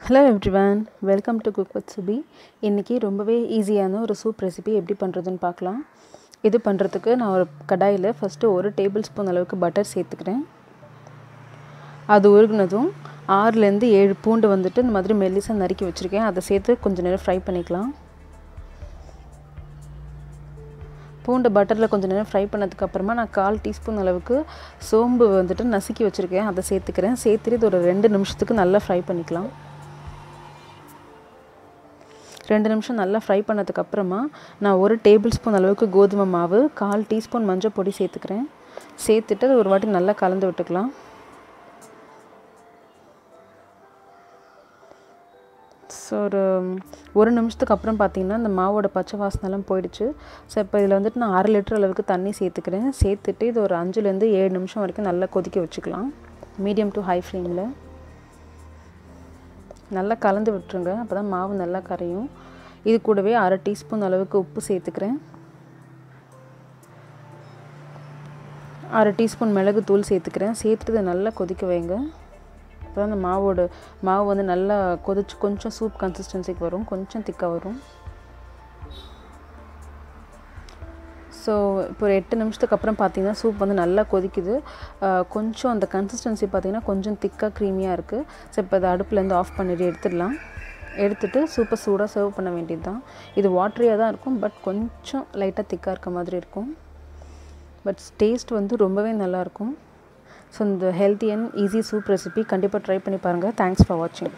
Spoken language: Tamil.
Hello everyone, welcome to Cook with Subi. இன்னைக்கு ரொம்பவே ஈஸியான ஒரு சூப் ரெசிபி எப்படி பண்ணுறதுன்னு பார்க்கலாம். இது பண்ணுறதுக்கு நான் ஒரு கடாயில் ஃபஸ்ட்டு 1 டேபிள் ஸ்பூன் அளவுக்கு பட்டர் சேர்த்துக்கிறேன். அது உருகுனதும் 6லேருந்து 7 பூண்டு வந்துட்டு இந்த மாதிரி மெல்லிசாக நறுக்கி வச்சுருக்கேன். அதை சேர்த்து கொஞ்சம் நேரம் ஃப்ரை பண்ணிக்கலாம். பூண்டு பட்டரில் கொஞ்சம் நேரம் ஃப்ரை பண்ணதுக்கப்புறமா நான் 1/4 டீஸ்பூன் அளவுக்கு சோம்பு வந்துட்டு நசுக்கி வச்சுருக்கேன். அதை சேர்த்துக்கிறேன். சேர்த்துட்டு இது ஒரு 2 நிமிஷத்துக்கு நல்லா ஃப்ரை பண்ணிக்கலாம். 2 நிமிஷம் நல்லா ஃப்ரை பண்ணதுக்கப்புறமா நான் 1 டேபிள் ஸ்பூன் அளவுக்கு கோதுமை மாவு, 1/4 டீஸ்பூன் மஞ்சள் பொடி சேர்த்துக்கிறேன். சேர்த்துட்டு ஒரு வாட்டி நல்லா கலந்து விட்டுக்கலாம். ஸோ ஒரு நிமிஷத்துக்கு அப்புறம் பார்த்திங்கன்னா இந்த மாவோட பச்சை வாசனைலாம் போயிடுச்சு. ஸோ இப்போ இதில் வந்துட்டு நான் 1/2 லிட்டர் அளவுக்கு தண்ணி சேர்த்துக்கிறேன். சேர்த்துட்டு இது ஒரு 5லேருந்து 7 நிமிஷம் வரைக்கும் நல்லா கொதிக்க வச்சுக்கலாம். மீடியம் டு ஹை ஃப்ளேமில் நல்லா கலந்து விட்டுருங்க. அப்போ தான் மாவு நல்லா கரையும். இது கூடவே 1/2 டீஸ்பூன் அளவுக்கு உப்பு சேர்த்துக்கிறேன். 1/2 டீஸ்பூன் மிளகுத்தூள் சேர்த்துக்கிறேன். சேர்த்துட்டு இதை நல்லா கொதிக்க வைங்க. அப்போ அந்த மாவு வந்து நல்லா கொதிச்சு கொஞ்சம் சூப் கன்சிஸ்டன்சிக்கு வரும், கொஞ்சம் திக்காக வரும். ஸோ இப்போ ஒரு 8 நிமிஷத்துக்கு அப்புறம் பார்த்திங்கன்னா சூப் வந்து நல்லா கொதிக்குது. கொஞ்சம் அந்த கன்சிஸ்டன்சி பார்த்திங்கன்னா கொஞ்சம் திக்காக க்ரீமியாக இருக்குது. ஸோ இப்போ அதை அடுப்புலேருந்து ஆஃப் பண்ணிட்டு எடுத்துடலாம். எடுத்துகிட்டு சூப்பை சூடாக சர்வ் பண்ண வேண்டியது தான். இது வாட்டரியாக தான் இருக்கும், பட் கொஞ்சம் லைட்டாக திக்காக இருக்க மாதிரி இருக்கும். பட் டேஸ்ட் வந்து ரொம்பவே நல்லாயிருக்கும். ஸோ இந்த healthy and easy soup recipe கண்டிப்பாக ட்ரை பண்ணி பாருங்கள். தேங்க்ஸ் ஃபார் வாட்சிங்.